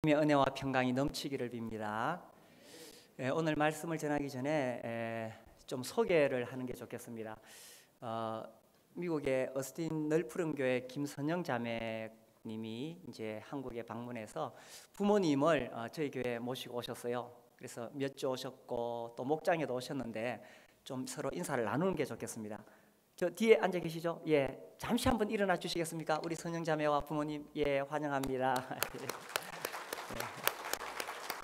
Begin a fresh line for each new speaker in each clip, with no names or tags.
하나님의 은혜와 평강이 넘치기를 빕니다. 오늘 말씀을 전하기 전에 좀 소개를 하는 게 좋겠습니다. 미국의 어스틴 널푸른 교회 김선영 자매님이 이제 한국에 방문해서 부모님을 저희 교회에 모시고 오셨어요. 그래서 몇 주 오셨고 또 목장에도 오셨는데 좀 서로 인사를 나누는 게 좋겠습니다. 저 뒤에 앉아 계시죠? 예, 잠시 한번 일어나 주시겠습니까? 우리 선영 자매와 부모님, 예, 환영합니다.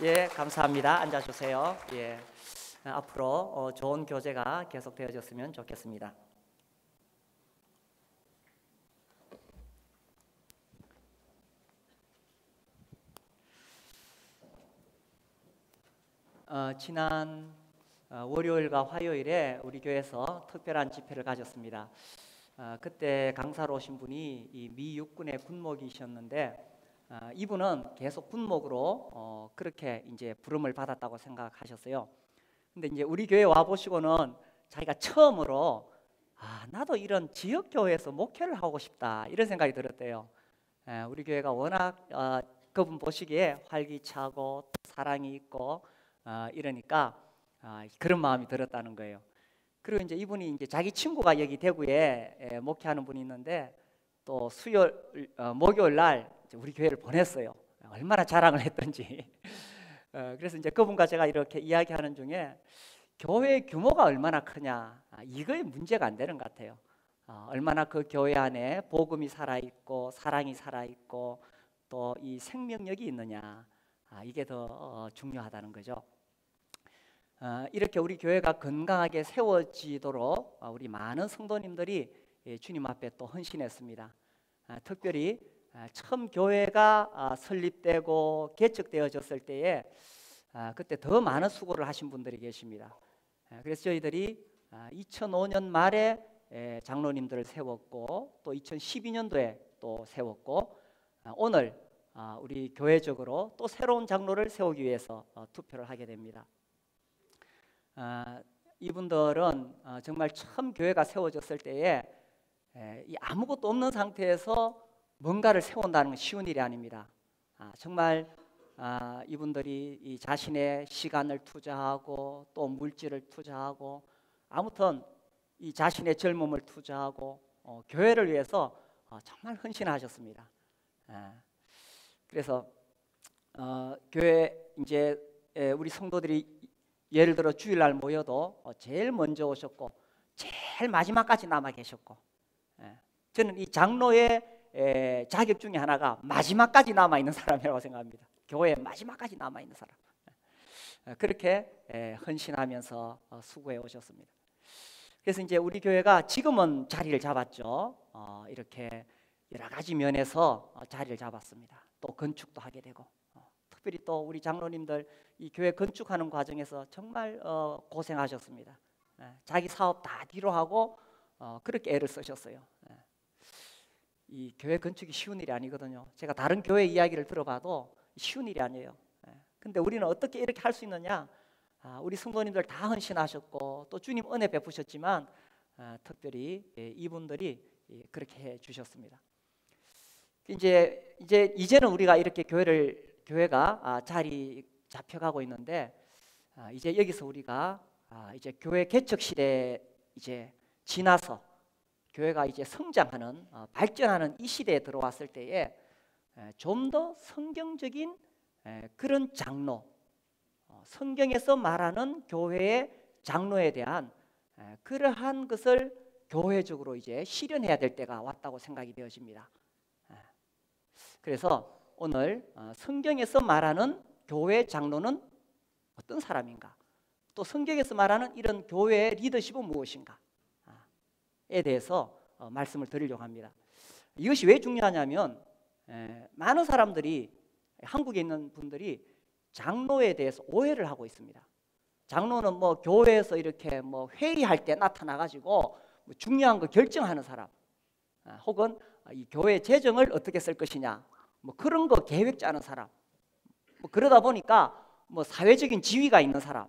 예, 감사합니다. 앉아주세요. 예, 앞으로 좋은 교제가 계속 되어졌으면 좋겠습니다. 지난 월요일과 화요일에 우리 교회에서 특별한 집회를 가졌습니다. 그때 강사로 오신 분이 이 미 육군의 군목이셨는데 이분은 계속 군목으로 그렇게 이제 부름을 받았다고 생각하셨어요. 근데 이제 우리 교회 와 보시고는 자기가 처음으로 나도 이런 지역 교회에서 목회를 하고 싶다 이런 생각이 들었대요. 우리 교회가 워낙 그분 보시기에 활기차고 사랑이 있고 이러니까 그런 마음이 들었다는 거예요. 그리고 이제 이분이 이제 자기 친구가 여기 대구에 목회하는 분이 있는데 또 목요일 날 우리 교회를 보냈어요. 얼마나 자랑을 했던지. 그래서 이제 그분과 제가 이렇게 이야기하는 중에 교회 규모가 얼마나 크냐, 이거에 문제가 안 되는 것 같아요. 얼마나 그 교회 안에 복음이 살아있고 사랑이 살아있고 또 이 생명력이 있느냐, 이게 더 중요하다는 거죠. 이렇게 우리 교회가 건강하게 세워지도록 우리 많은 성도님들이 주님 앞에 또 헌신했습니다. 특별히 처음 교회가 설립되고 개척되어졌을 때에 그때 더 많은 수고를 하신 분들이 계십니다. 그래서 저희들이 2005년 말에 장로님들을 세웠고 또 2012년도에 또 세웠고 오늘 우리 교회적으로 또 새로운 장로를 세우기 위해서 투표를 하게 됩니다. 이분들은 정말 처음 교회가 세워졌을 때에 아무것도 없는 상태에서 뭔가를 세운다는 건 쉬운 일이 아닙니다. 정말 이분들이 이 자신의 시간을 투자하고 또 물질을 투자하고 아무튼 이 자신의 젊음을 투자하고 교회를 위해서 정말 헌신하셨습니다. 그래서 교회 이제 우리 성도들이 예를 들어 주일날 모여도 제일 먼저 오셨고 제일 마지막까지 남아 계셨고, 저는 이 장로의 자격 중에 하나가 마지막까지 남아 있는 사람이라고 생각합니다. 교회 마지막까지 남아 있는 사람. 그렇게 헌신하면서 수고해 오셨습니다. 그래서 이제 우리 교회가 지금은 자리를 잡았죠. 이렇게 여러 가지 면에서 자리를 잡았습니다. 또 건축도 하게 되고, 특별히 또 우리 장로님들 이 교회 건축하는 과정에서 정말 고생하셨습니다. 자기 사업 다 뒤로 하고 그렇게 애를 쓰셨어요. 이 교회 건축이 쉬운 일이 아니거든요. 제가 다른 교회 이야기를 들어봐도 쉬운 일이 아니에요. 근데 우리는 어떻게 이렇게 할 수 있느냐? 우리 성도님들 다 헌신하셨고 또 주님 은혜 베푸셨지만 특별히 이분들이 그렇게 해 주셨습니다. 이제는 우리가 이렇게 교회가 자리 잡혀가고 있는데 이제 여기서 우리가 이제 교회 개척 시대 이제 지나서 교회가 이제 성장하는 발전하는 이 시대에 들어왔을 때에 좀 더 성경적인 그런 장로, 성경에서 말하는 교회의 장로에 대한 그러한 것을 교회적으로 이제 실현해야 될 때가 왔다고 생각이 되어집니다. 그래서 오늘 성경에서 말하는 교회 장로는 어떤 사람인가, 또 성경에서 말하는 이런 교회의 리더십은 무엇인가 에 대해서 말씀을 드리려고 합니다. 이것이 왜 중요하냐면 많은 사람들이, 한국에 있는 분들이 장로에 대해서 오해를 하고 있습니다. 장로는 뭐 교회에서 이렇게 뭐 회의할 때 나타나 가지고 뭐 중요한 거 결정하는 사람, 혹은 이 교회 재정을 어떻게 쓸 것이냐, 뭐 그런 거 계획 짜는 사람, 뭐 그러다 보니까 뭐 사회적인 지위가 있는 사람,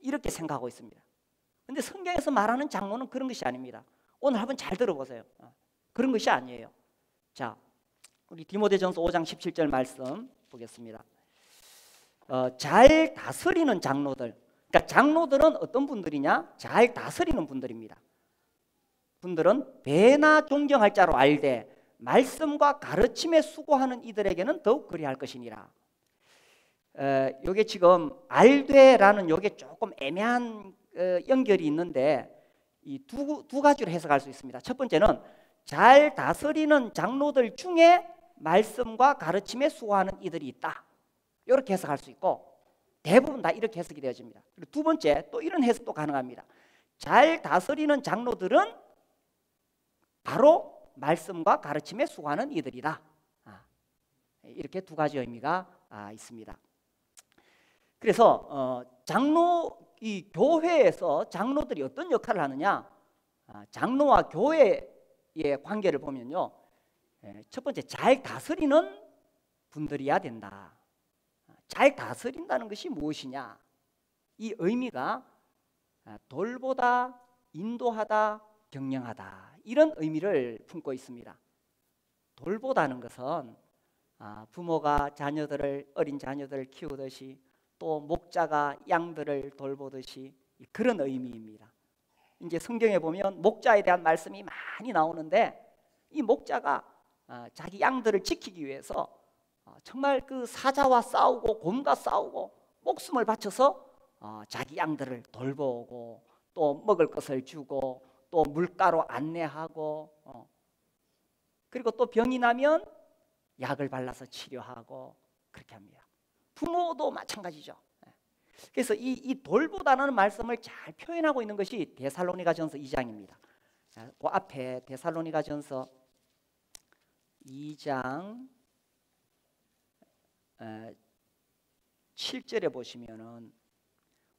이렇게 생각하고 있습니다. 근데 성경에서 말하는 장로는 그런 것이 아닙니다. 오늘 한번 잘 들어보세요. 그런 것이 아니에요. 자, 우리 디모데전서 5장 17절 말씀 보겠습니다. 잘 다스리는 장로들. 그러니까 장로들은 어떤 분들이냐? 잘 다스리는 분들입니다. 분들은 배나 존경할 자로 알되 말씀과 가르침에 수고하는 이들에게는 더욱 그리할 것이니라. 요게 지금 알되라는 요게 조금 애매한 연결이 있는데 이 두 가지로 해석할 수 있습니다. 첫 번째는 잘 다스리는 장로들 중에 말씀과 가르침에 수고하는 이들이 있다. 이렇게 해석할 수 있고 대부분 다 이렇게 해석이 되어집니다. 그리고 두 번째 또 이런 해석도 가능합니다. 잘 다스리는 장로들은 바로 말씀과 가르침에 수고하는 이들이다. 이렇게 두 가지 의미가 있습니다. 그래서 이 교회에서 장로들이 어떤 역할을 하느냐? 장로와 교회의 관계를 보면요, 첫 번째 잘 다스리는 분들이어야 된다. 잘 다스린다는 것이 무엇이냐? 이 의미가 돌보다, 인도하다, 경영하다 이런 의미를 품고 있습니다. 돌보다는 것은 부모가 어린 자녀들을 키우듯이 또 목자가 양들을 돌보듯이 그런 의미입니다. 이제 성경에 보면 목자에 대한 말씀이 많이 나오는데 이 목자가 자기 양들을 지키기 위해서 정말 그 사자와 싸우고 곰과 싸우고 목숨을 바쳐서 자기 양들을 돌보고 또 먹을 것을 주고 또 물가로 안내하고 그리고 또 병이 나면 약을 발라서 치료하고 그렇게 합니다. 부모도 마찬가지죠. 그래서 이 돌보다는 말씀을 잘 표현하고 있는 것이 데살로니가전서 2장입니다. 그 앞에 데살로니가전서 2장 7절에 보시면은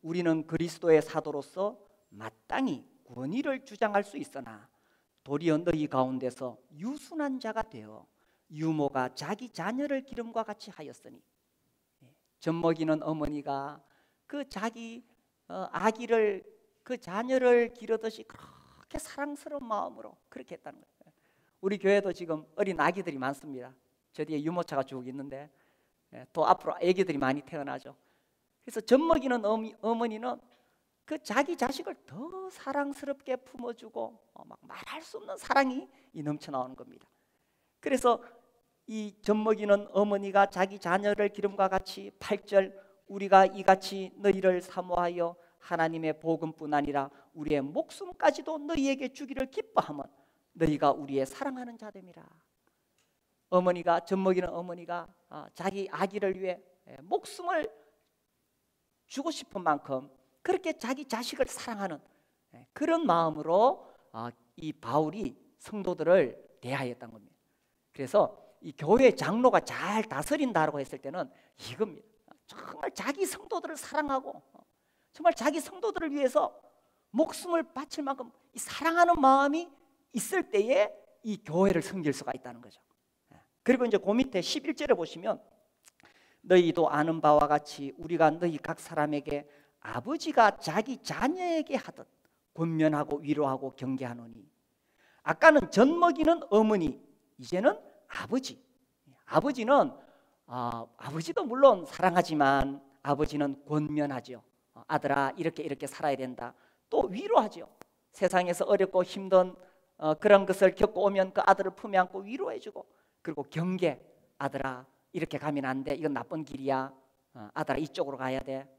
우리는 그리스도의 사도로서 마땅히 권위를 주장할 수 있으나 도리어 너희 가운데서 유순한 자가 되어 유모가 자기 자녀를 기름과 같이 하였으니 젖먹이는 어머니가 그 자기 아기를 그 자녀를 기르듯이 그렇게 사랑스러운 마음으로 그렇게 했다는 거예요. 우리 교회도 지금 어린 아기들이 많습니다. 저 뒤에 유모차가 쭉 있는데 또 앞으로 아기들이 많이 태어나죠. 그래서 젖먹이는 어머니는 그 자기 자식을 더 사랑스럽게 품어주고 막 말할 수 없는 사랑이 넘쳐 나오는 겁니다. 그래서 이 젖먹이는 어머니가 자기 자녀를 기름과 같이 8절 우리가 이같이 너희를 사모하여 하나님의 복음뿐 아니라 우리의 목숨까지도 너희에게 주기를 기뻐하면 너희가 우리의 사랑하는 자됨이라. 어머니가 젖먹이는 어머니가 자기 아기를 위해 목숨을 주고 싶은 만큼 그렇게 자기 자식을 사랑하는 그런 마음으로 이 바울이 성도들을 대하였던 겁니다. 그래서 이 교회 장로가 잘 다스린다라고 했을 때는 이겁니다. 정말 자기 성도들을 사랑하고 정말 자기 성도들을 위해서 목숨을 바칠 만큼 이 사랑하는 마음이 있을 때에 이 교회를 섬길 수가 있다는 거죠. 그리고 이제 그 밑에 11절에 보시면 너희도 아는 바와 같이 우리가 너희 각 사람에게 아버지가 자기 자녀에게 하듯 권면하고 위로하고 경계하노니 아까는 젖먹이는 어머니 이제는 아버지. 아버지는 아버지도 물론 사랑하지만 아버지는 권면하죠. 아들아 이렇게 살아야 된다. 또 위로하죠. 세상에서 어렵고 힘든 그런 것을 겪고 오면 그 아들을 품에 안고 위로해주고 그리고 경계 아들아 이렇게 가면 안 돼. 이건 나쁜 길이야. 아들아 이쪽으로 가야 돼.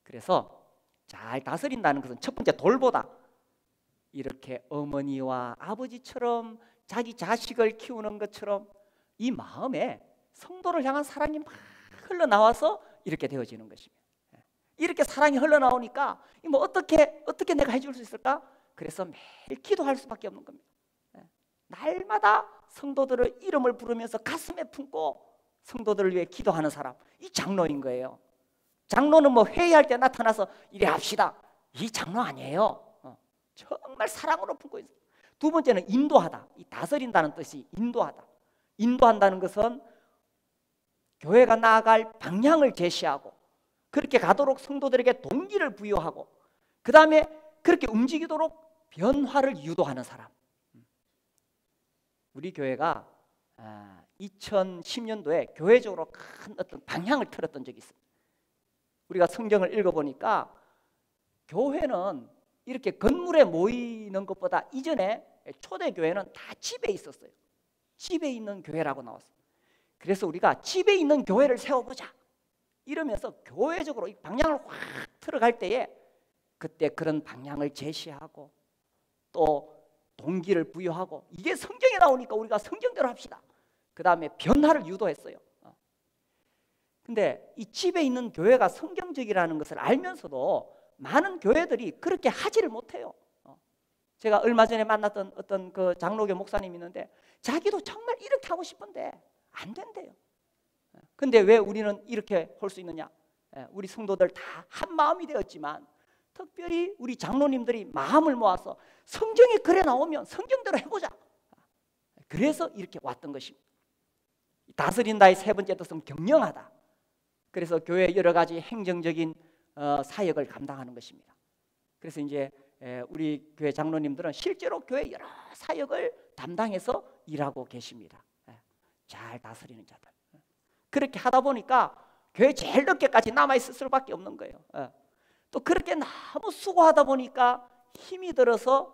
그래서 잘 다스린다는 것은 첫 번째 돌보다 이렇게 어머니와 아버지처럼 자기 자식을 키우는 것처럼 이 마음에 성도를 향한 사랑이 막 흘러나와서 이렇게 되어지는 것입니다. 이렇게 사랑이 흘러나오니까 뭐 어떻게 내가 해줄 수 있을까? 그래서 매일 기도할 수밖에 없는 겁니다. 날마다 성도들의 이름을 부르면서 가슴에 품고 성도들을 위해 기도하는 사람, 이 장로인 거예요. 장로는 뭐 회의할 때 나타나서 이래 합시다, 이 장로 아니에요. 정말 사랑으로 품고 있어요. 두 번째는 인도하다. 이 다스린다는 뜻이 인도하다. 인도한다는 것은 교회가 나아갈 방향을 제시하고 그렇게 가도록 성도들에게 동기를 부여하고 그 다음에 그렇게 움직이도록 변화를 유도하는 사람. 우리 교회가 2010년도에 교회적으로 큰 어떤 방향을 틀었던 적이 있어요. 우리가 성경을 읽어보니까 교회는 이렇게 건물에 모이는 것보다 이전에 초대교회는 다 집에 있었어요. 집에 있는 교회라고 나왔어요. 그래서 우리가 집에 있는 교회를 세워보자 이러면서 교회적으로 이 방향을 확 틀어갈 때에 그때 그런 방향을 제시하고 또 동기를 부여하고 이게 성경에 나오니까 우리가 성경대로 합시다. 그 다음에 변화를 유도했어요. 근데 이 집에 있는 교회가 성경적이라는 것을 알면서도 많은 교회들이 그렇게 하지를 못해요. 제가 얼마 전에 만났던 어떤 그 장로교 목사님이 있는데 자기도 정말 이렇게 하고 싶은데 안 된대요. 근데 왜 우리는 이렇게 할 수 있느냐? 우리 성도들 다 한 마음이 되었지만 특별히 우리 장로님들이 마음을 모아서 성경에 그래 나오면 성경대로 해보자. 그래서 이렇게 왔던 것입니다. 다스린다의 세 번째 뜻은 경영하다. 그래서 교회 여러 가지 행정적인 사역을 감당하는 것입니다. 그래서 이제 우리 교회 장로님들은 실제로 교회 여러 사역을 담당해서 일하고 계십니다. 잘 다스리는 자들. 그렇게 하다 보니까 교회 제일 늦게까지 남아있을 수밖에 없는 거예요. 또 그렇게 너무 수고하다 보니까 힘이 들어서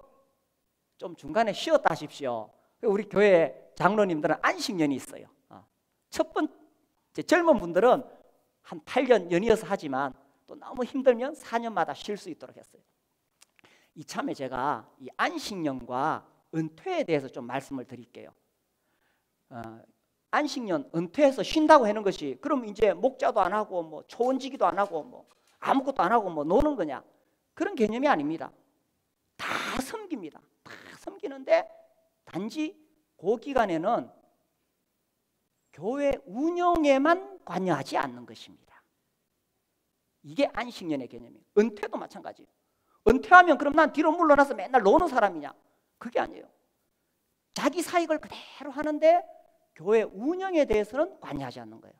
좀 중간에 쉬었다 하십시오. 우리 교회 장로님들은 안식년이 있어요. 첫 번째 젊은 분들은 한 8년 연이어서 하지만 또 너무 힘들면 4년마다 쉴 수 있도록 했어요. 이참에 제가 이 안식년과 은퇴에 대해서 좀 말씀을 드릴게요. 안식년, 은퇴해서 쉰다고 하는 것이 그럼 이제 목자도 안 하고 뭐 초원지기도 안 하고 뭐 아무것도 안 하고 뭐 노는 거냐? 그런 개념이 아닙니다. 다 섬깁니다. 다 섬기는데 단지 그 기간에는 교회 운영에만 관여하지 않는 것입니다. 이게 안식년의 개념이에요. 은퇴도 마찬가지예요. 은퇴하면 그럼 난 뒤로 물러나서 맨날 노는 사람이냐? 그게 아니에요. 자기 사역을 그대로 하는데 교회 운영에 대해서는 관여하지 않는 거예요.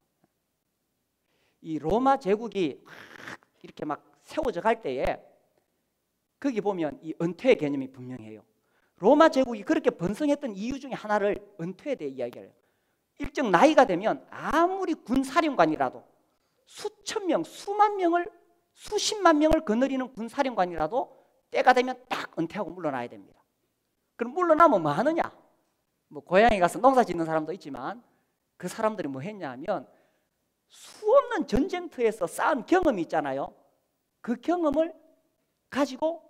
이 로마 제국이 이렇게 막 세워져 갈 때에 거기 보면 이 은퇴의 개념이 분명해요. 로마 제국이 그렇게 번성했던 이유 중에 하나를 은퇴에 대해 이야기해요. 일정 나이가 되면 아무리 군사령관이라도 수천 명, 수만 명을 수십만 명을 거느리는 군사령관이라도 때가 되면 딱 은퇴하고 물러나야 됩니다. 그럼 물러나면 뭐 하느냐? 뭐 고향에 가서 농사 짓는 사람도 있지만 그 사람들이 뭐 했냐 하면 수없는 전쟁터에서 쌓은 경험이 있잖아요. 그 경험을 가지고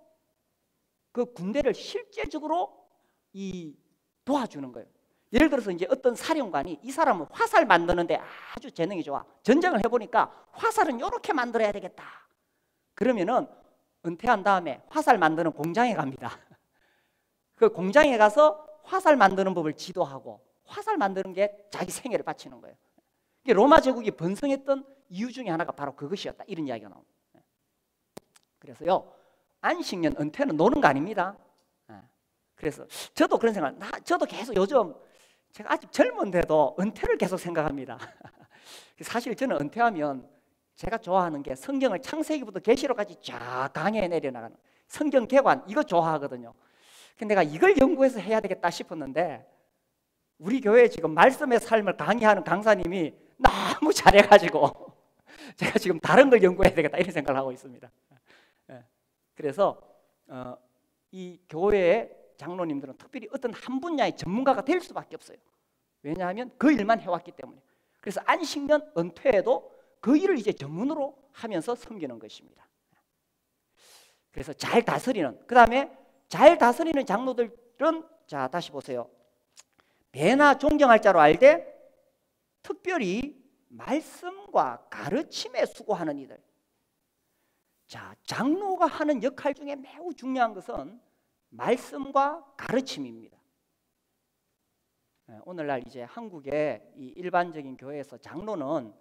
그 군대를 실제적으로 도와주는 거예요. 예를 들어서 이제 어떤 사령관이 이 사람은 화살 만드는데 아주 재능이 좋아. 전쟁을 해보니까 화살은 이렇게 만들어야 되겠다. 그러면은 은퇴한 다음에 화살 만드는 공장에 갑니다. 그 공장에 가서 화살 만드는 법을 지도하고 화살 만드는 게 자기 생애를 바치는 거예요. 이게 로마 제국이 번성했던 이유 중에 하나가 바로 그것이었다. 이런 이야기가 나옵니다. 그래서요, 안식년, 은퇴는 노는 거 아닙니다. 그래서 저도 그런 생각, 저도 계속 요즘 제가 아직 젊은데도 은퇴를 계속 생각합니다. 사실 저는 은퇴하면 제가 좋아하는 게 성경을 창세기부터 계시록까지 쫙 강해에 내려나가는 성경 개관, 이거 좋아하거든요. 근데 내가 이걸 연구해서 해야 되겠다 싶었는데 우리 교회에 지금 말씀의 삶을 강의하는 강사님이 너무 잘해가지고 제가 지금 다른 걸 연구해야 되겠다 이런 생각을 하고 있습니다. 그래서 이 교회의 장로님들은 특별히 어떤 한 분야의 전문가가 될 수밖에 없어요. 왜냐하면 그 일만 해왔기 때문에. 그래서 안식년, 은퇴에도 그 일을 이제 전문으로 하면서 섬기는 것입니다. 그래서 잘 다스리는, 그 다음에 잘 다스리는 장로들은, 자 다시 보세요. 배나 존경할 자로 알되 특별히 말씀과 가르침에 수고하는 이들. 자, 장로가 하는 역할 중에 매우 중요한 것은 말씀과 가르침입니다. 오늘날 이제 한국의 이 일반적인 교회에서 장로는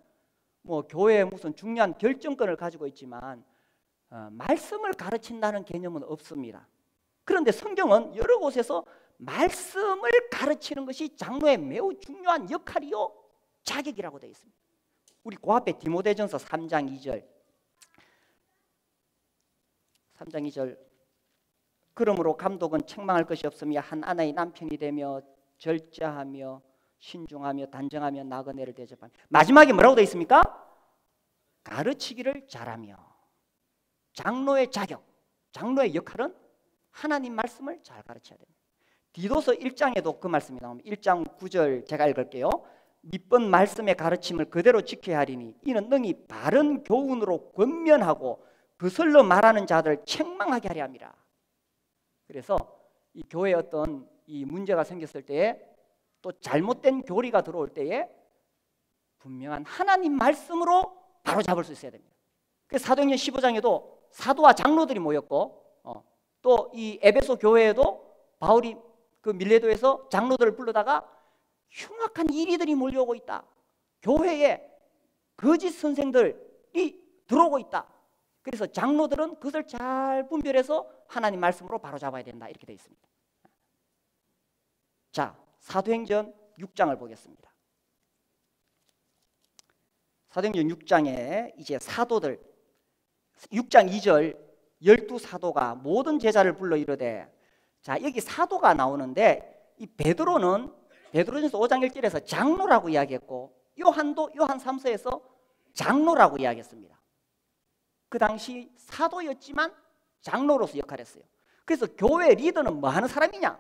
뭐 교회에 무슨 중요한 결정권을 가지고 있지만 말씀을 가르친다는 개념은 없습니다. 그런데 성경은 여러 곳에서 말씀을 가르치는 것이 장로의 매우 중요한 역할이요 자격이라고 되어 있습니다. 우리 그 앞에 디모데전서 3장 2절 3장 2절 그러므로 감독은 책망할 것이 없으며 한 아내의 남편이 되며 절제하며 신중하며 단정하며 나그네를 대접하며. 마지막에 뭐라고 되어 있습니까? 가르치기를 잘하며. 장로의 자격, 장로의 역할은 하나님 말씀을 잘 가르쳐야 됩니다. 디도서 1장에도 그 말씀이 나옵니다. 1장 9절 제가 읽을게요. 밑번 말씀의 가르침을 그대로 지켜야 하리니 이는 능히 바른 교훈으로 권면하고 거슬러 말하는 자들 책망하게 하려 함이라. 그래서 이 교회에 어떤 이 문제가 생겼을 때에 또 잘못된 교리가 들어올 때에 분명한 하나님 말씀으로 바로 잡을 수 있어야 됩니다. 그래서 사도행전 15장에도 사도와 장로들이 모였고 또 이 에베소 교회에도 바울이 그 밀레도에서 장로들을 불러다가 흉악한 이리들이 몰려오고 있다. 교회에 거짓 선생들이 들어오고 있다. 그래서 장로들은 그것을 잘 분별해서 하나님 말씀으로 바로 잡아야 된다. 이렇게 되어 있습니다. 자, 사도행전 6장을 보겠습니다. 사도행전 6장에 이제 사도들 6장 2절 12사도가 모든 제자를 불러 이르되, 자, 여기 사도가 나오는데 이 베드로는 베드로전서 5장 1절에서 장로라고 이야기했고 요한도 요한 3서에서 장로라고 이야기했습니다. 그 당시 사도였지만 장로로서 역할을 했어요. 그래서 교회 리더는 뭐 하는 사람이냐?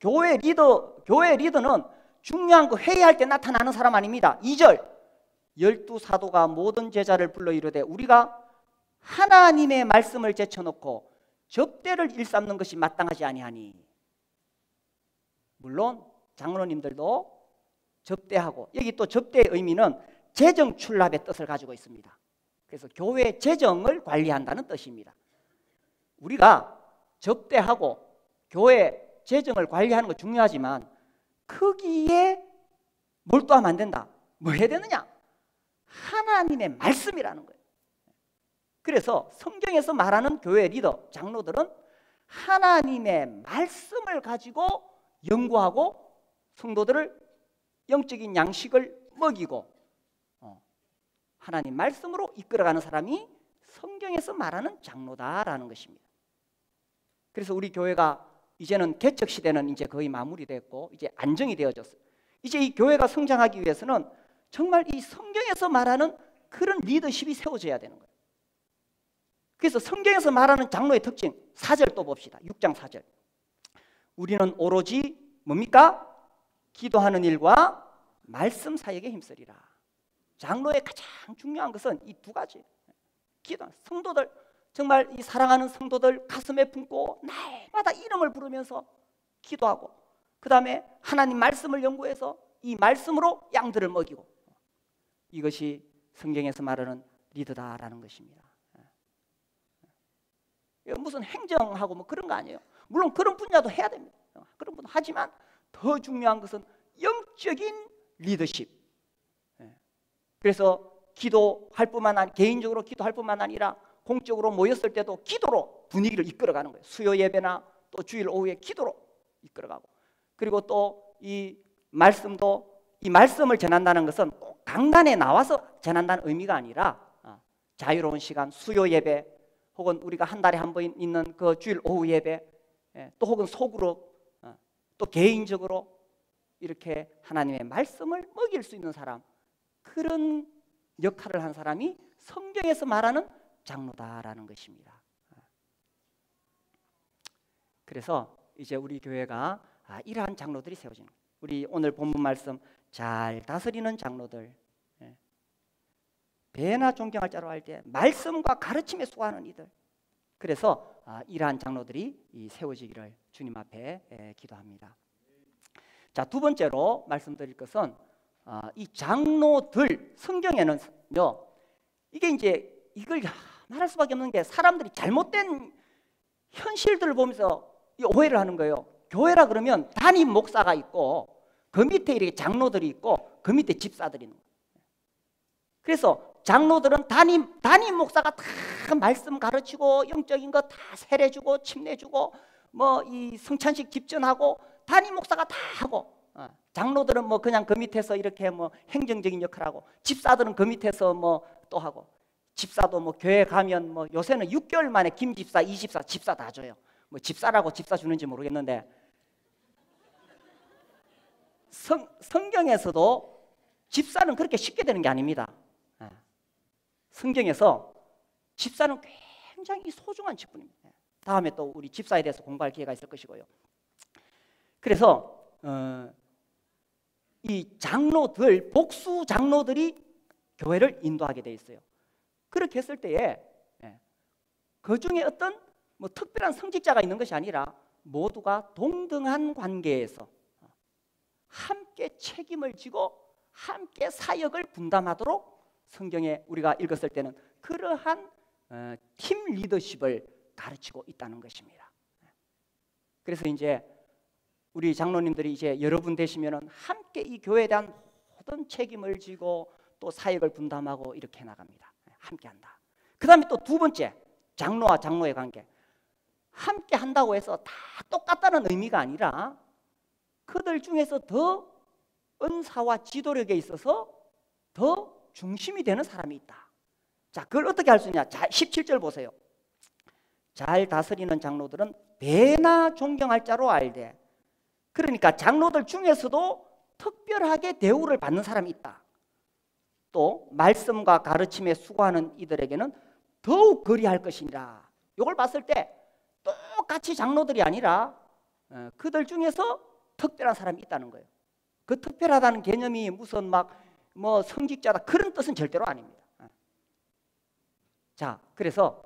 교회 리더는 중요한 거 회의할 때 나타나는 사람 아닙니다. 2절 12사도가 모든 제자를 불러 이르되 우리가 하나님의 말씀을 제쳐놓고 접대를 일삼는 것이 마땅하지 아니하니. 물론 장로님들도 접대하고, 여기 또 접대의 의미는 재정 출납의 뜻을 가지고 있습니다. 그래서 교회 재정을 관리한다는 뜻입니다. 우리가 접대하고 교회 재정을 관리하는 거 중요하지만 거기에 몰두하면 안 된다. 뭐 해야 되느냐? 하나님의 말씀이라는 거예요. 그래서 성경에서 말하는 교회 리더, 장로들은 하나님의 말씀을 가지고 연구하고 성도들을 영적인 양식을 먹이고 하나님 말씀으로 이끌어가는 사람이 성경에서 말하는 장로다라는 것입니다. 그래서 우리 교회가 이제는 개척 시대는 이제 거의 마무리됐고 이제 안정이 되어졌어요. 이제 이 교회가 성장하기 위해서는 정말 이 성경에서 말하는 그런 리더십이 세워져야 되는 거예요. 그래서 성경에서 말하는 장로의 특징 4절 또 봅시다. 6장 4절. 우리는 오로지 뭡니까? 기도하는 일과 말씀 사역에 힘쓰리라. 장로의 가장 중요한 것은 이 두 가지. 기도, 성도들 정말 이 사랑하는 성도들 가슴에 품고 날마다 이름을 부르면서 기도하고, 그 다음에 하나님 말씀을 연구해서 이 말씀으로 양들을 먹이고, 이것이 성경에서 말하는 리더다라는 것입니다. 무슨 행정하고 뭐 그런 거 아니에요. 물론 그런 분야도 해야 됩니다. 그런 분 하지만 더 중요한 것은 영적인 리더십. 그래서 기도할 뿐만 아니라 개인적으로 기도할 뿐만 아니라 공적으로 모였을 때도 기도로 분위기를 이끌어가는 거예요. 수요 예배나 또 주일 오후에 기도로 이끌어가고, 그리고 또 이 말씀도 이 말씀을 전한다는 것은 꼭 강단에 나와서 전한다는 의미가 아니라 자유로운 시간, 수요 예배, 혹은 우리가 한 달에 한 번 있는 그 주일 오후 예배, 또 혹은 소그룹, 또 개인적으로 이렇게 하나님의 말씀을 먹일 수 있는 사람, 그런 역할을 한 사람이 성경에서 말하는 장로다라는 것입니다. 그래서 이제 우리 교회가 이러한 장로들이 세워지는 거예요. 우리 오늘 본문 말씀 잘 다스리는 장로들, 배나 존경할 자로 할 때 말씀과 가르침에 수고하는 이들. 그래서 이러한 장로들이 세워지기를 주님 앞에 기도합니다. 자, 두 번째로 말씀드릴 것은 이 장로들, 성경에는요, 이게 이제 이걸 말할 수밖에 없는 게 사람들이 잘못된 현실들을 보면서 오해를 하는 거예요. 교회라 그러면 담임 목사가 있고 그 밑에 이렇게 장로들이 있고 그 밑에 집사들이 있는 거예요. 그래서 장로들은 담임 목사가 다 말씀 가르치고 영적인 거 다 세례주고 침례주고 뭐 이 성찬식 집전하고 담임 목사가 다 하고, 장로들은 뭐 그냥 그 밑에서 이렇게 뭐 행정적인 역할을 하고, 집사들은 그 밑에서 뭐 또 하고, 집사도 뭐 교회 가면 뭐 요새는 6개월 만에 김 집사, 이 집사, 집사 다 줘요. 뭐 집사라고 집사 주는지 모르겠는데 성경에서도 집사는 그렇게 쉽게 되는 게 아닙니다. 성경에서 집사는 굉장히 소중한 직분입니다. 다음에 또 우리 집사에 대해서 공부할 기회가 있을 것이고요. 그래서 이 장로들, 복수 장로들이 교회를 인도하게 돼 있어요. 그렇게 했을 때에 그 중에 어떤 뭐 특별한 성직자가 있는 것이 아니라 모두가 동등한 관계에서 함께 책임을 지고 함께 사역을 분담하도록 성경에 우리가 읽었을 때는 그러한 팀 리더십을 가르치고 있다는 것입니다. 그래서 이제 우리 장로님들이 이제 여러분 되시면은 함께 이 교회에 대한 모든 책임을 지고 또 사역을 분담하고 이렇게 나갑니다. 함께 한다. 그 다음에 또 두 번째, 장로와 장로의 관계. 함께 한다고 해서 다 똑같다는 의미가 아니라 그들 중에서 더 은사와 지도력에 있어서 더 중심이 되는 사람이 있다. 자, 그걸 어떻게 할 수 있냐? 자, 17절 보세요. 잘 다스리는 장로들은 배나 존경할 자로 알되. 그러니까 장로들 중에서도 특별하게 대우를 받는 사람이 있다. 또 말씀과 가르침에 수고하는 이들에게는 더욱 그리할 것이니라. 이걸 봤을 때 똑같이 장로들이 아니라 그들 중에서 특별한 사람이 있다는 거예요. 그 특별하다는 개념이 무슨 막 뭐 성직자다 그런 뜻은 절대로 아닙니다. 자, 그래서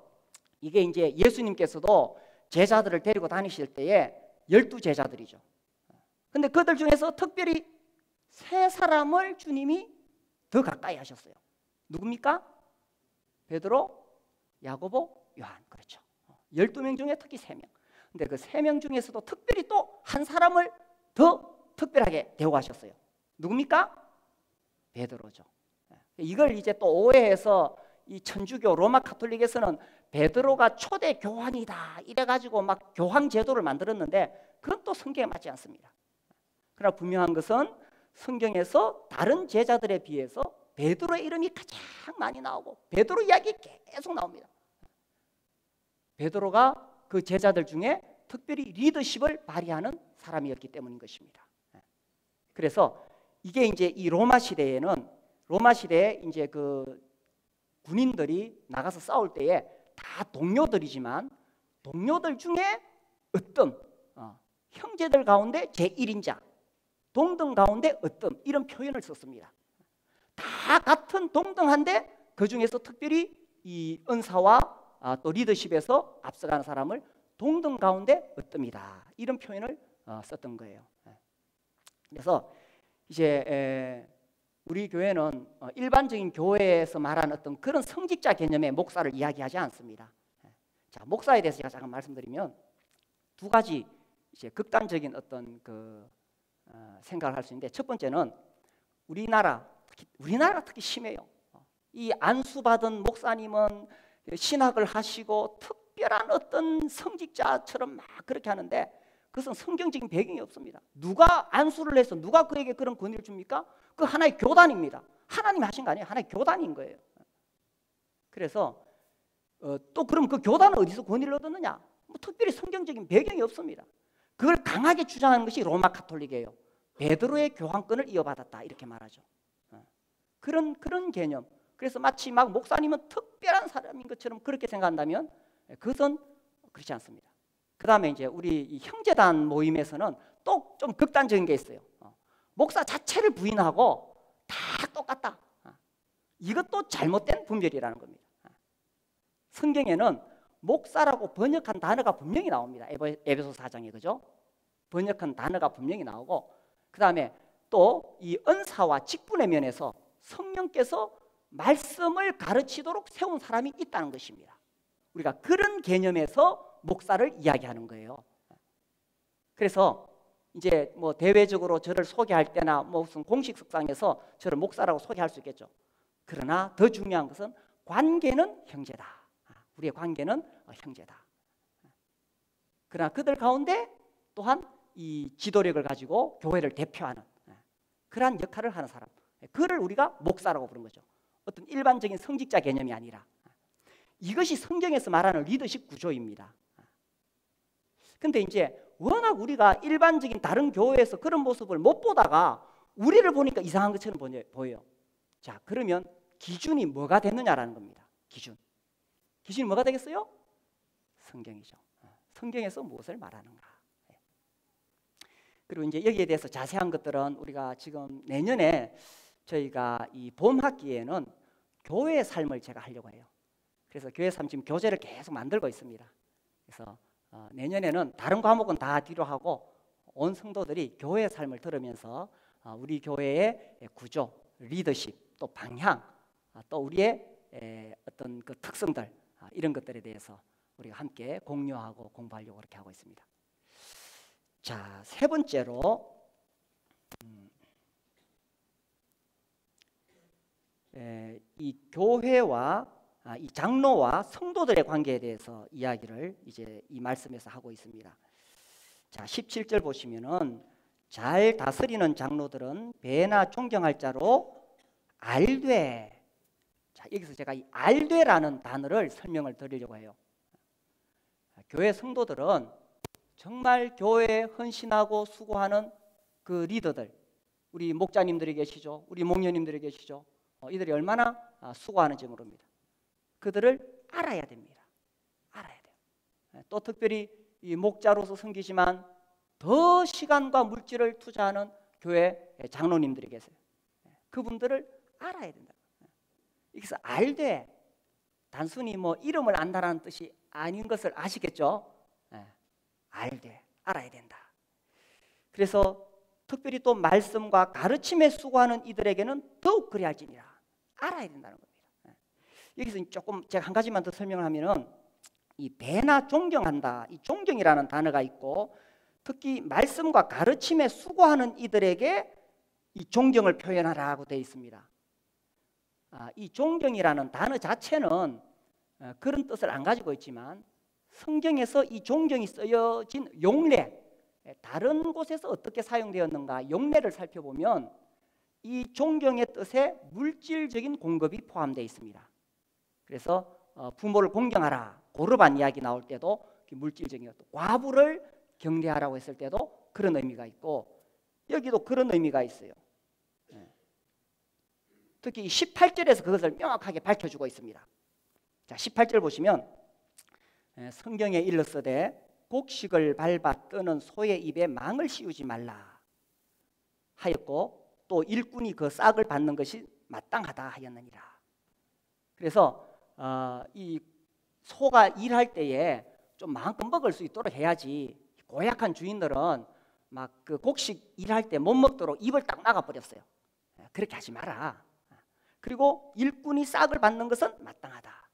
이게 이제 예수님께서도 제자들을 데리고 다니실 때에 12제자들이죠. 근데 그들 중에서 특별히 세 사람을 주님이 더 가까이 하셨어요. 누굽니까? 베드로, 야고보, 요한. 그렇죠. 12명 중에 특히 3명. 근데 그 3명 중에서도 특별히 또 한 사람을 더 특별하게 대우하셨어요. 누굽니까? 베드로죠. 이걸 이제 또 오해해서 이 천주교 로마 카톨릭에서는 베드로가 초대 교황이다 이래가지고 막 교황 제도를 만들었는데 그건 또 성경에 맞지 않습니다. 그러나 분명한 것은 성경에서 다른 제자들에 비해서 베드로의 이름이 가장 많이 나오고 베드로 이야기 계속 나옵니다. 베드로가 그 제자들 중에 특별히 리더십을 발휘하는 사람이었기 때문인 것입니다. 그래서 이게 이제 이 로마 시대에 이제 그 군인들이 나가서 싸울 때에 다 동료들이지만 동료들 중에 어떤 형제들 가운데 제1인자, 동등 가운데 어떤 이런 표현을 썼습니다. 다 같은 동등한데 그 중에서 특별히 이 은사와 또 리더십에서 앞서가는 사람을 동등 가운데 어뜸이다 이런 표현을 썼던 거예요. 그래서 이제 우리 교회는 일반적인 교회에서 말하는 어떤 그런 성직자 개념의 목사를 이야기하지 않습니다. 자, 목사에 대해서 제가 잠깐 말씀드리면 두 가지 이제 극단적인 어떤 그 생각을 할 수 있는데 첫 번째는 우리나라가 특히 심해요. 이 안수받은 목사님은 신학을 하시고 특별한 어떤 성직자처럼 막 그렇게 하는데 그것은 성경적인 배경이 없습니다. 누가 안수를 해서 누가 그에게 그런 권위를 줍니까? 그 하나의 교단입니다. 하나님이 하신 거 아니에요. 하나의 교단인 거예요. 그래서 또 그럼 그 교단은 어디서 권위를 얻었느냐? 뭐 특별히 성경적인 배경이 없습니다. 그걸 강하게 주장하는 것이 로마 카톨릭이에요. 베드로의 교황권을 이어받았다 이렇게 말하죠. 그런 개념. 그래서 마치 막 목사님은 특별한 사람인 것처럼 그렇게 생각한다면 그것은 그렇지 않습니다. 그 다음에 이제 우리 이 형제단 모임에서는 또 좀 극단적인 게 있어요. 목사 자체를 부인하고 다 똑같다. 이것도 잘못된 분별이라는 겁니다. 성경에는 목사라고 번역한 단어가 분명히 나옵니다. 에베소 4장에 그죠? 번역한 단어가 분명히 나오고 그 다음에 또 이 은사와 직분의 면에서 성령께서 말씀을 가르치도록 세운 사람이 있다는 것입니다. 우리가 그런 개념에서 목사를 이야기하는 거예요. 그래서 이제 뭐 대외적으로 저를 소개할 때나 뭐 무슨 공식석상에서 저를 목사라고 소개할 수 있겠죠. 그러나 더 중요한 것은 관계는 형제다. 우리의 관계는 형제다. 그러나 그들 가운데 또한 이 지도력을 가지고 교회를 대표하는 그러한 역할을 하는 사람, 그를 우리가 목사라고 부르는 거죠. 어떤 일반적인 성직자 개념이 아니라 이것이 성경에서 말하는 리더십 구조입니다. 근데 이제 워낙 우리가 일반적인 다른 교회에서 그런 모습을 못 보다가 우리를 보니까 이상한 것처럼 보여요. 자, 그러면 기준이 뭐가 됐느냐라는 겁니다. 기준이 뭐가 되겠어요? 성경이죠. 성경에서 무엇을 말하는가. 그리고 이제 여기에 대해서 자세한 것들은 우리가 지금 내년에 저희가 이 봄 학기에는 교회의 삶을 제가 하려고 해요. 그래서 교회 삶 지금 교재를 계속 만들고 있습니다. 그래서 내년에는 다른 과목은 다 뒤로 하고 온 성도들이 교회의 삶을 들으면서 우리 교회의 구조, 리더십, 또 방향, 또 우리의 어떤 그 특성들, 이런 것들에 대해서 우리가 함께 공유하고 공부하려고 그렇게 하고 있습니다. 자, 세 번째로 이 교회와 이 장로와 성도들의 관계에 대해서 이야기를 이제 이 말씀에서 하고 있습니다. 자, 17절 보시면은 잘 다스리는 장로들은 배나 존경할 자로 알되. 자, 여기서 제가 이 알되라는 단어를 설명을 드리려고 해요. 교회 성도들은 정말 교회에 헌신하고 수고하는 그 리더들, 우리 목자님들이 계시죠, 우리 목녀님들이 계시죠. 이들이 얼마나 수고하는지 모릅니다. 그들을 알아야 됩니다. 알아야 돼요. 또 특별히 이 목자로서 섬기지만 더 시간과 물질을 투자하는 교회 장로님들이 계세요. 그분들을 알아야 된다. 여기서 알되, 단순히 뭐 이름을 안다라는 뜻이 아닌 것을 아시겠죠? 알되, 알아야 된다. 그래서 특별히 또 말씀과 가르침에 수고하는 이들에게는 더욱 그리할지니라. 알아야 된다는 겁니다. 여기서 조금 제가 한 가지만 더 설명을 하면은 이 배나 존경한다, 이 존경이라는 단어가 있고, 특히 말씀과 가르침에 수고하는 이들에게 이 존경을 표현하라고 되어 있습니다. 이 존경이라는 단어 자체는 그런 뜻을 안 가지고 있지만 성경에서 이 존경이 쓰여진 용례, 다른 곳에서 어떻게 사용되었는가 용례를 살펴보면 이 존경의 뜻에 물질적인 공급이 포함되어 있습니다. 그래서 부모를 공경하라, 고르반 이야기 나올 때도 물질적인 것, 과부를 경대하라고 했을 때도 그런 의미가 있고, 여기도 그런 의미가 있어요. 특히 18절에서 그것을 명확하게 밝혀주고 있습니다. 자, 18절 보시면 성경에 일렀으되 곡식을 밟아 뜨는 소의 입에 망을 씌우지 말라 하였고, 또 일꾼이 그 싹을 받는 것이 마땅하다 하였느니라. 그래서 이 소가 일할 때에 좀 마음껏 먹을 수 있도록 해야지, 고약한 주인들은 막 그 곡식 일할 때 못 먹도록 입을 딱 막아 버렸어요. 그렇게 하지 마라. 그리고 일꾼이 싹을 받는 것은 마땅하다.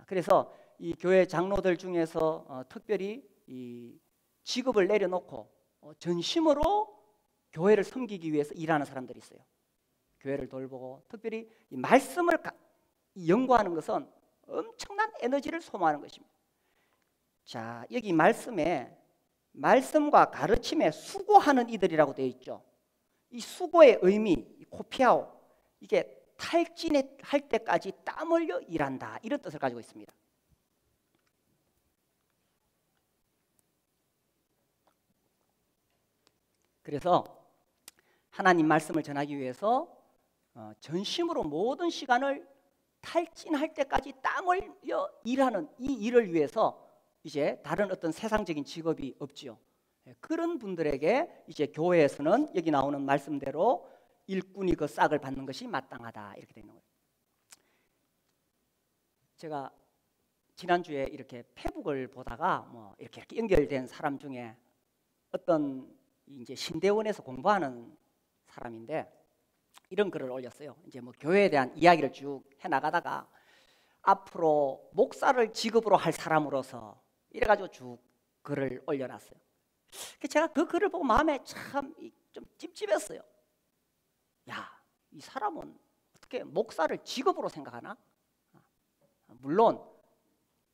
그래서 이 교회 장로들 중에서 특별히 이 직업을 내려놓고 전심으로 교회를 섬기기 위해서 일하는 사람들이 있어요. 교회를 돌보고 특별히 이 말씀을 연구하는 것은 엄청난 에너지를 소모하는 것입니다. 자, 여기 말씀에 말씀과 가르침에 수고하는 이들이라고 되어 있죠. 이 수고의 의미, 코피아오, 이게 탈진할 때까지 땀 흘려 일한다, 이런 뜻을 가지고 있습니다. 그래서 하나님 말씀을 전하기 위해서 전심으로 모든 시간을 탈진할 때까지 땀 흘려 일하는 이 일을 위해서 이제 다른 어떤 세상적인 직업이 없지요. 그런 분들에게 이제 교회에서는 여기 나오는 말씀대로 일꾼이 그 싹을 받는 것이 마땅하다, 이렇게 되는 거예요. 제가 지난주에 이렇게 페북을 보다가 뭐 이렇게 연결된 사람 중에 어떤 이제 신대원에서 공부하는 사람인데 이런 글을 올렸어요. 이제 뭐 교회에 대한 이야기를 쭉 해나가다가 앞으로 목사를 직업으로 할 사람으로서 이래가지고 쭉 글을 올려놨어요. 제가 그 글을 보고 마음에 참 좀 찝찝했어요. 야, 이 사람은 어떻게 목사를 직업으로 생각하나? 물론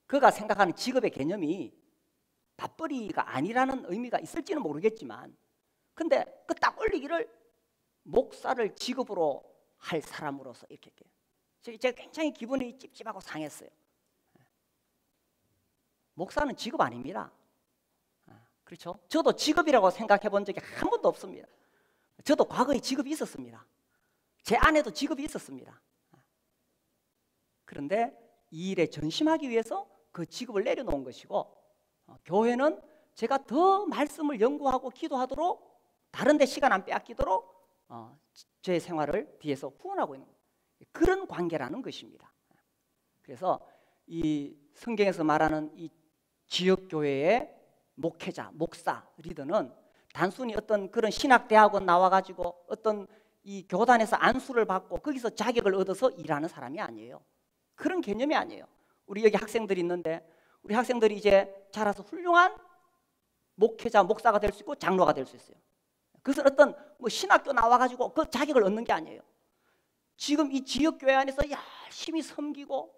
그가 생각하는 직업의 개념이 밥벌이가 아니라는 의미가 있을지는 모르겠지만, 근데 그 딱 올리기를 목사를 직업으로 할 사람으로서 이렇게 제가 굉장히 기분이 찝찝하고 상했어요. 목사는 직업 아닙니다. 그렇죠? 저도 직업이라고 생각해 본 적이 한 번도 없습니다. 저도 과거에 직업이 있었습니다. 제 아내도 직업이 있었습니다. 그런데 이 일에 전심하기 위해서 그 직업을 내려놓은 것이고, 교회는 제가 더 말씀을 연구하고 기도하도록 다른 데 시간 안 빼앗기도록 제 생활을 뒤에서 후원하고 있는 거예요. 그런 관계라는 것입니다. 그래서 이 성경에서 말하는 이 지역교회의 목회자, 목사, 리더는 단순히 어떤 그런 신학대학원 나와가지고 어떤 이 교단에서 안수를 받고 거기서 자격을 얻어서 일하는 사람이 아니에요. 그런 개념이 아니에요. 우리 여기 학생들이 있는데 우리 학생들이 이제 자라서 훌륭한 목회자, 목사가 될 수 있고 장로가 될 수 있어요. 그것은 어떤 뭐 신학교 나와가지고 그 자격을 얻는 게 아니에요. 지금 이 지역교회 안에서 열심히 섬기고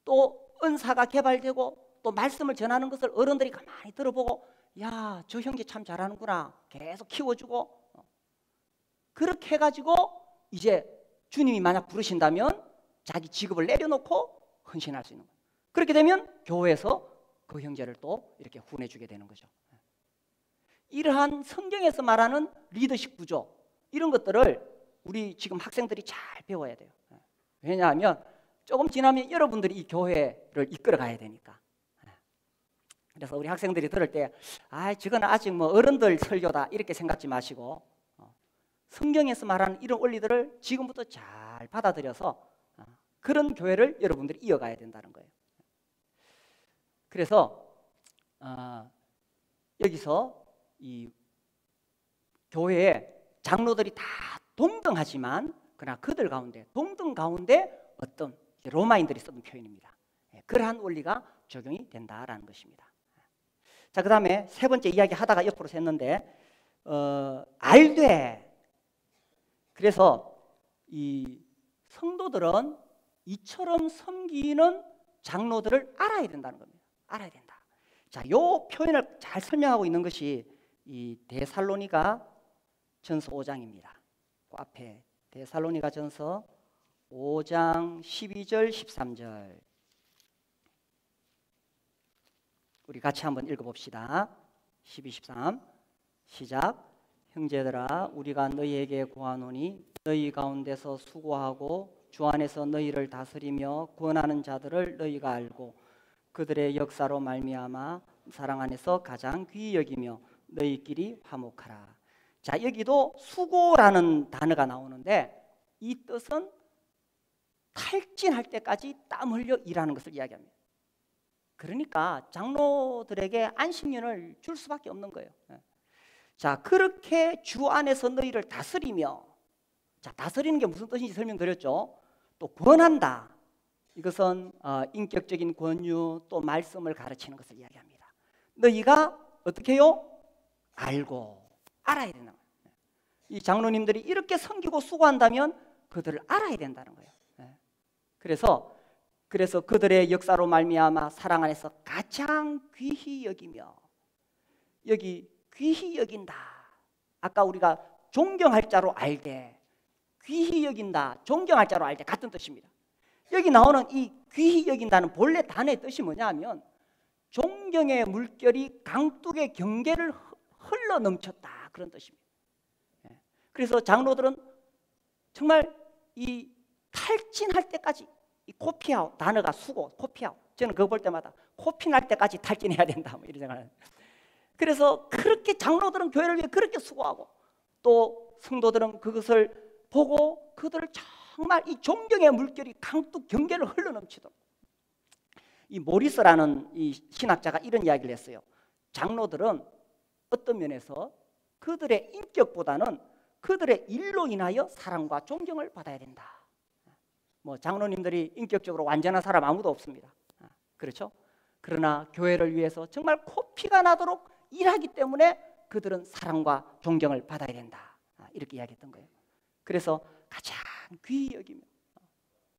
또 은사가 개발되고 또 말씀을 전하는 것을 어른들이 가만히 들어보고, 야, 저 형제 참 잘하는구나, 계속 키워주고, 그렇게 해가지고 이제 주님이 만약 부르신다면 자기 직업을 내려놓고 헌신할 수 있는 거예요. 그렇게 되면 교회에서 그 형제를 또 이렇게 후원해주게 되는 거죠. 이러한 성경에서 말하는 리더십 구조, 이런 것들을 우리 지금 학생들이 잘 배워야 돼요. 왜냐하면 조금 지나면 여러분들이 이 교회를 이끌어 가야 되니까. 그래서 우리 학생들이 들을 때 저건 아직 뭐 어른들 설교다 이렇게 생각지 마시고, 성경에서 말하는 이런 원리들을 지금부터 잘 받아들여서 그런 교회를 여러분들이 이어가야 된다는 거예요. 그래서 여기서 이 교회에 장로들이 다 동등하지만 그러나 그들 가운데 동등 가운데 어떤 로마인들이 쓰던 표현입니다. 그러한 원리가 적용이 된다라는 것입니다. 자, 그 다음에 세 번째 이야기 하다가 옆으로 샜는데 알되. 그래서 이 성도들은 이처럼 섬기는 장로들을 알아야 된다는 겁니다. 알아야 된다. 자, 이 표현을 잘 설명하고 있는 것이 이 데살로니가 전서 5장입니다. 그 앞에 데살로니가 전서 5장 12절 13절 우리 같이 한번 읽어봅시다. 12, 13 시작. 형제들아, 우리가 너희에게 구하노니 너희 가운데서 수고하고 주 안에서 너희를 다스리며 구원하는 자들을 너희가 알고 그들의 역사로 말미암아 사랑 안에서 가장 귀히 여기며 너희끼리 화목하라. 자, 여기도 수고라는 단어가 나오는데 이 뜻은 탈진할 때까지 땀 흘려 일하는 것을 이야기합니다. 그러니까 장로들에게 안식년을 줄 수밖에 없는 거예요. 자, 그렇게 주 안에서 너희를 다스리며, 자, 다스리는 게 무슨 뜻인지 설명드렸죠. 또 권한다. 이것은 인격적인 권유 또 말씀을 가르치는 것을 이야기합니다. 너희가 어떻게 해요? 알고 알아야 된다. 이 장로님들이 이렇게 섬기고 수고한다면 그들을 알아야 된다는 거예요. 그래서 그들의 역사로 말미암아 사랑 안에서 가장 귀히 여기며, 여기 귀히 여긴다. 아까 우리가 존경할 자로 알되, 귀히 여긴다, 존경할 자로 알되 같은 뜻입니다. 여기 나오는 이 귀히 여긴다는 본래 단어의 뜻이 뭐냐 하면 존경의 물결이 강둑의 경계를 흘러 넘쳤다, 그런 뜻입니다. 그래서 장로들은 정말 이 탈진할 때까지, 이 코피아웃 단어가 수고, 코피아웃, 저는 그거 볼 때마다 코피 날 때까지 탈진해야 된다 뭐 이런 생각을. 그래서 그렇게 장로들은 교회를 위해 그렇게 수고하고 또 성도들은 그것을 보고 그들을 정말 이 존경의 물결이 강둑 경계를 흘러넘치도록. 이 모리스라는 이 신학자가 이런 이야기를 했어요. 장로들은 어떤 면에서 그들의 인격보다는 그들의 일로 인하여 사랑과 존경을 받아야 된다. 뭐 장로님들이 인격적으로 완전한 사람 아무도 없습니다. 그렇죠? 그러나 교회를 위해서 정말 코피가 나도록 일하기 때문에 그들은 사랑과 존경을 받아야 된다. 이렇게 이야기했던 거예요. 그래서 가장 귀히 여기며,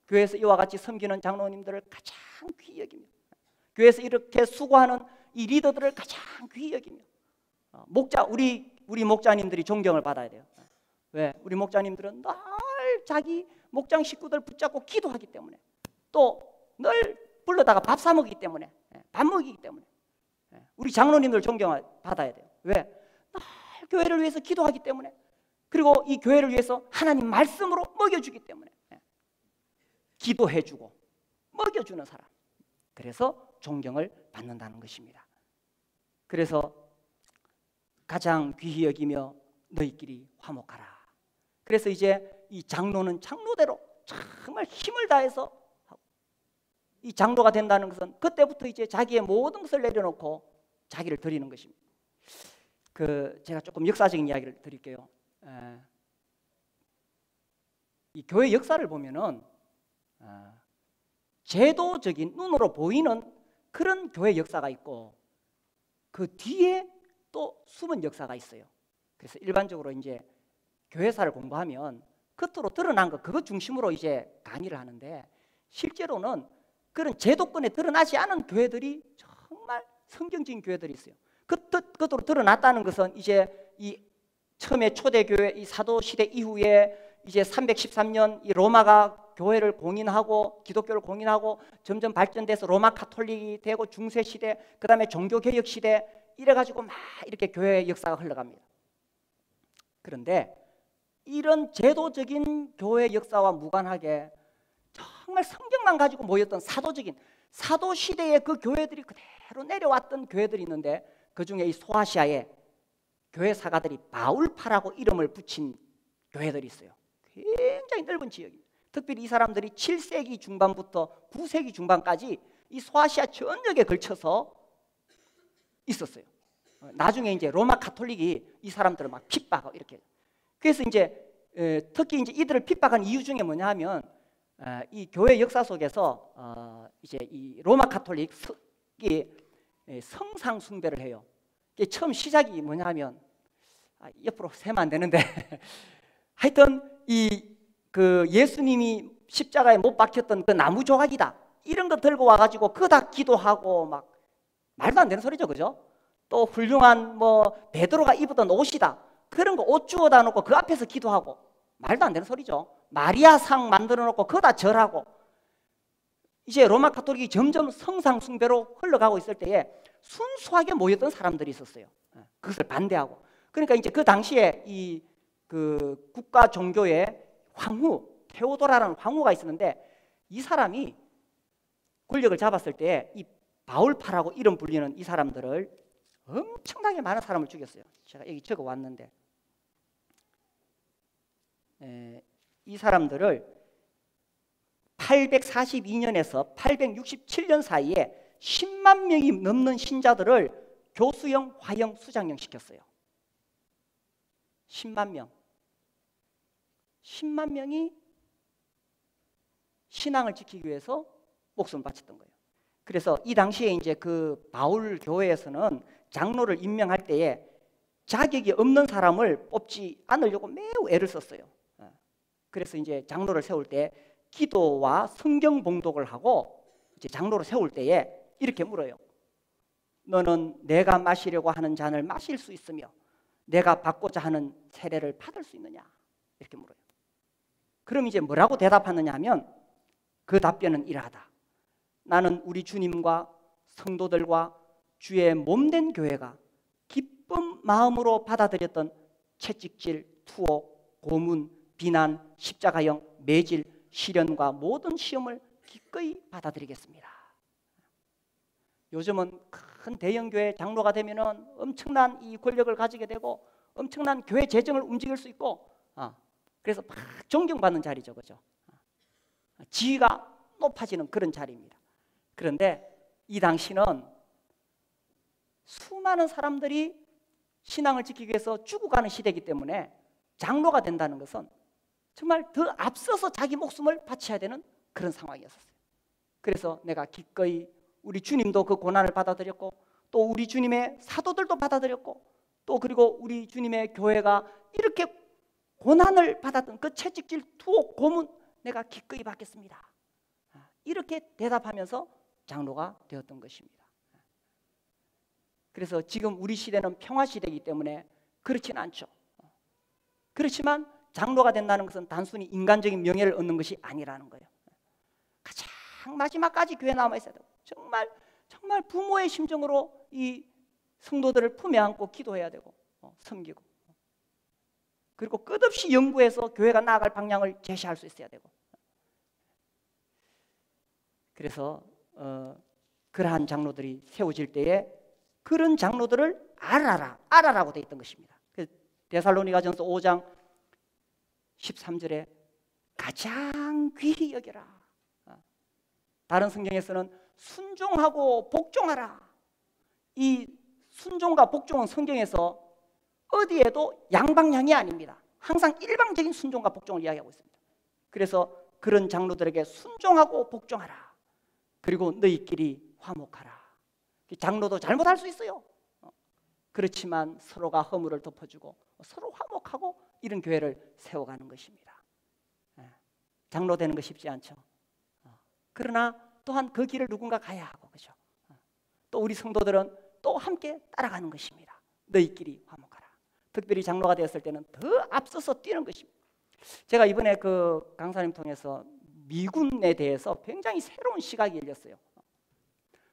교회에서 이와 같이 섬기는 장로님들을 가장 귀히 여기며, 교회에서 이렇게 수고하는 이 리더들을 가장 귀히 여기며, 우리 목자님들이 존경을 받아야 돼요. 왜? 우리 목자님들은 늘 자기 목장 식구들 붙잡고 기도하기 때문에, 또 늘 불러다가 밥 사 먹이기 때문에, 밥 먹이기 때문에 우리 장로님들 존경을 받아야 돼요. 왜? 늘 교회를 위해서 기도하기 때문에, 그리고 이 교회를 위해서 하나님 말씀으로 먹여주기 때문에. 기도해주고 먹여주는 사람, 그래서 존경을 받는다는 것입니다. 그래서 가장 귀히 여기며 너희끼리 화목하라. 그래서 이제 이 장로는 장로대로 정말 힘을 다해서 하고, 이 장로가 된다는 것은 그때부터 이제 자기의 모든 것을 내려놓고 자기를 드리는 것입니다. 제가 조금 역사적인 이야기를 드릴게요. 이 교회 역사를 보면은 제도적인 눈으로 보이는 그런 교회 역사가 있고, 그 뒤에 또 숨은 역사가 있어요. 그래서 일반적으로 이제 교회사를 공부하면 겉으로 드러난 것, 그것 중심으로 이제 강의를 하는데, 실제로는 그런 제도권에 드러나지 않은 교회들이 정말 성경적인 교회들이 있어요. 겉으로 드러났다는 것은 이제 이 처음에 초대교회, 이 사도시대 이후에 이제 313년 이 로마가 교회를 공인하고 기독교를 공인하고 점점 발전돼서 로마 카톨릭이 되고 중세시대, 그 다음에 종교개혁시대, 이래가지고 막 이렇게 교회의 역사가 흘러갑니다. 그런데 이런 제도적인 교회 역사와 무관하게 정말 성경만 가지고 모였던 사도시대의 그 교회들이 그대로 내려왔던 교회들이 있는데, 그 중에 이 소아시아에 교회 사가들이 바울파라고 이름을 붙인 교회들이 있어요. 굉장히 넓은 지역입니다. 특별히 이 사람들이 7세기 중반부터 9세기 중반까지 이 소아시아 전역에 걸쳐서 있었어요. 나중에 이제 로마 카톨릭이 이 사람들을 막 핍박하고 이렇게. 그래서 이제 특히 이제 이들을 핍박한 이유 중에 뭐냐면, 이 교회 역사 속에서 이제 이 로마 카톨릭이 성상 숭배를 해요. 이게 처음 시작이 뭐냐면, 옆으로 세면 안 되는데 하여튼 그 예수님이 십자가에 못 박혔던 그 나무 조각이다, 이런 거 들고 와가지고 그다 기도하고, 막 말도 안 되는 소리죠, 그죠? 또 훌륭한 뭐 베드로가 입었던 옷이다, 그런 거 옷 주워다 놓고 그 앞에서 기도하고, 말도 안 되는 소리죠. 마리아 상 만들어 놓고 그다 절하고. 이제 로마 카톨릭이 점점 성상 숭배로 흘러가고 있을 때에 순수하게 모였던 사람들이 있었어요. 그것을 반대하고. 그러니까 이제 그 당시에 그 국가 종교의 황후, 테오도라라는 황후가 있었는데, 이 사람이 권력을 잡았을 때 이 바울파라고 이름 불리는 이 사람들을 엄청나게 많은 사람을 죽였어요. 제가 여기 적어 왔는데, 이 사람들을 842년에서 867년 사이에 10만 명이 넘는 신자들을 교수형, 화형, 수장형 시켰어요. 10만 명. 10만 명이 신앙을 지키기 위해서 목숨을 바쳤던 거예요. 그래서 이 당시에 이제 그 바울 교회에서는 장로를 임명할 때에 자격이 없는 사람을 뽑지 않으려고 매우 애를 썼어요. 그래서 이제 장로를 세울 때 기도와 성경 봉독을 하고, 이제 장로를 세울 때에 이렇게 물어요. 너는 내가 마시려고 하는 잔을 마실 수 있으며 내가 받고자 하는 세례를 받을 수 있느냐, 이렇게 물어요. 그럼 이제 뭐라고 대답하느냐 하면, 그 답변은 이러하다. 나는 우리 주님과 성도들과 주의 몸된 교회가 기쁜 마음으로 받아들였던 채찍질, 투옥, 고문, 비난, 십자가형, 매질, 시련과 모든 시험을 기꺼이 받아들이겠습니다. 요즘은 큰 대형교회 장로가 되면은 엄청난 이 권력을 가지게 되고 엄청난 교회 재정을 움직일 수 있고, 그래서 막 존경받는 자리죠, 그죠? 지위가 높아지는 그런 자리입니다. 그런데 이 당시는 수많은 사람들이 신앙을 지키기 위해서 죽어가는 시대이기 때문에 장로가 된다는 것은 정말 더 앞서서 자기 목숨을 바쳐야 되는 그런 상황이었어요. 그래서 내가 기꺼이, 우리 주님도 그 고난을 받아들였고, 또 우리 주님의 사도들도 받아들였고, 또 그리고 우리 주님의 교회가 이렇게 고난을 받았던 그 채찍질, 투옥, 고문 내가 기꺼이 받겠습니다, 이렇게 대답하면서 장로가 되었던 것입니다. 그래서 지금 우리 시대는 평화 시대이기 때문에 그렇지는 않죠. 그렇지만 장로가 된다는 것은 단순히 인간적인 명예를 얻는 것이 아니라는 거예요. 가장 마지막까지 교회에 남아 있어야 되고, 정말 부모의 심정으로 이 성도들을 품에 안고 기도해야 되고 섬기고, 그리고 끝없이 연구해서 교회가 나아갈 방향을 제시할 수 있어야 되고. 그래서 그러한 장로들이 세워질 때에 그런 장로들을 알아라고 되어 있던 것입니다. 데살로니가전서 5장 13절에 가장 귀히 여겨라. 다른 성경에서는 순종하고 복종하라. 이 순종과 복종은 성경에서 어디에도 양방향이 아닙니다. 항상 일방적인 순종과 복종을 이야기하고 있습니다. 그래서 그런 장로들에게 순종하고 복종하라. 그리고 너희끼리 화목하라. 장로도 잘못할 수 있어요. 그렇지만 서로가 허물을 덮어주고 서로 화목하고 이런 교회를 세워가는 것입니다. 장로 되는 거 쉽지 않죠. 그러나 또한 그 길을 누군가 가야 하고, 그죠? 또 우리 성도들은 또 함께 따라가는 것입니다. 너희끼리 화목하라. 특별히 장로가 되었을 때는 더 앞서서 뛰는 것입니다. 제가 이번에 그 강사님 통해서 미군에 대해서 굉장히 새로운 시각이 열렸어요.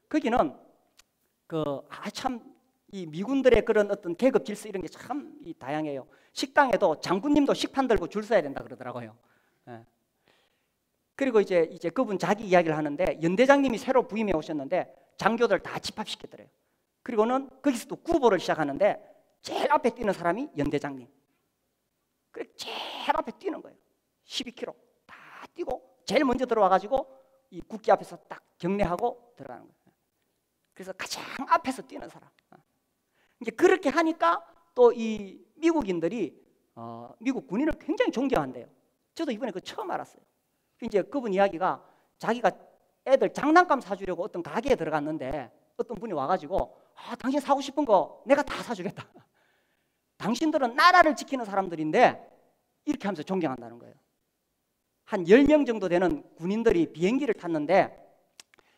거기는 참 이 미군들의 그런 어떤 계급 질서 이런 게 참 다양해요. 식당에도 장군님도 식판 들고 줄 서야 된다 그러더라고요. 그리고 이제 그분 자기 이야기를 하는데, 연대장님이 새로 부임해 오셨는데 장교들 다 집합시켰더래요. 그리고는 거기서 또 구보를 시작하는데 제일 앞에 뛰는 사람이 연대장님. 그래 제일 앞에 뛰는 거예요. 12km 다 뛰고 제일 먼저 들어와가지고 이 국기 앞에서 딱 경례하고 들어가는 거예요. 그래서 가장 앞에서 뛰는 사람. 이제 그렇게 하니까 또 이 미국인들이 미국 군인을 굉장히 존경한대요. 저도 이번에 그거 처음 알았어요. 이제 그분 이야기가 자기가 애들 장난감 사주려고 어떤 가게에 들어갔는데 어떤 분이 와가지고 당신 사고 싶은 거 내가 다 사주겠다. 당신들은 나라를 지키는 사람들인데, 이렇게 하면서 존경한다는 거예요. 한 10명 정도 되는 군인들이 비행기를 탔는데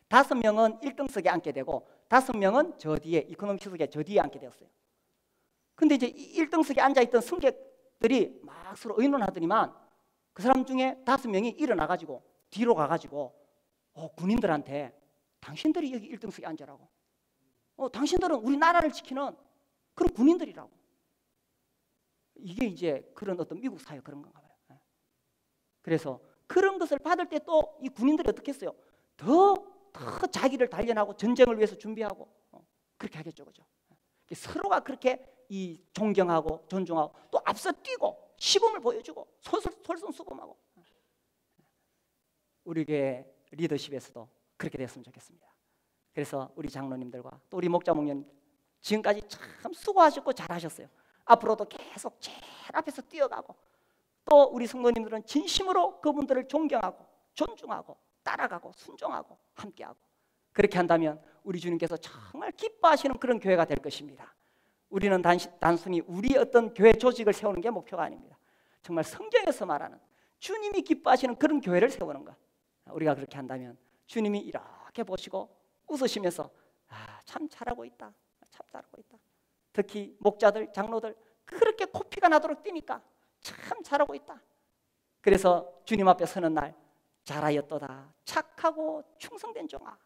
5명은 1등석에 앉게 되고 5명은 저 뒤에, 이코노미석에 저 뒤에 앉게 되었어요. 근데 이제 1등석에 앉아있던 승객들이 막 서로 의논하더니만 그 사람 중에 5명이 일어나가지고 뒤로 가가지고 군인들한테 당신들이 여기 1등석에 앉으라고. 당신들은 우리 나라를 지키는 그런 군인들이라고. 이게 이제 그런 어떤 미국 사회 그런 건가 봐요. 그래서 그런 것을 받을 때 또 이 군인들이 어떻게 했어요? 더 자기를 단련하고 전쟁을 위해서 준비하고 그렇게 하겠죠, 그죠? 서로가 그렇게 이 존경하고 존중하고 또 앞서 뛰고 시범을 보여주고 솔선수범하고. 우리 교회 리더십에서도 그렇게 됐으면 좋겠습니다. 그래서 우리 장로님들과 또 우리 목자 목녀님들 지금까지 참 수고하셨고 잘하셨어요. 앞으로도 계속 제일 앞에서 뛰어가고, 또 우리 성도님들은 진심으로 그분들을 존경하고 존중하고 따라가고 순종하고 함께하고, 그렇게 한다면 우리 주님께서 정말 기뻐하시는 그런 교회가 될 것입니다. 우리는 단순히 우리 어떤 교회 조직을 세우는 게 목표가 아닙니다. 정말 성경에서 말하는 주님이 기뻐하시는 그런 교회를 세우는 것. 우리가 그렇게 한다면 주님이 이렇게 보시고 웃으시면서 참 잘하고 있다, 참 잘하고 있다. 특히 목자들, 장로들 그렇게 코피가 나도록 뛰니까 참 잘하고 있다. 그래서 주님 앞에 서는 날 잘하였도다 착하고 충성된 종아.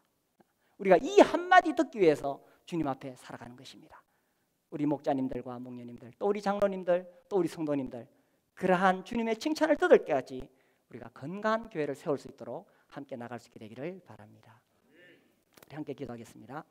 우리가 이 한마디 듣기 위해서 주님 앞에 살아가는 것입니다. 우리 목자님들과 목녀님들, 또 우리 장로님들, 또 우리 성도님들, 그러한 주님의 칭찬을 듣을 때까지 우리가 건강한 교회를 세울 수 있도록 함께 나갈 수 있게 되기를 바랍니다. 우리 함께 기도하겠습니다.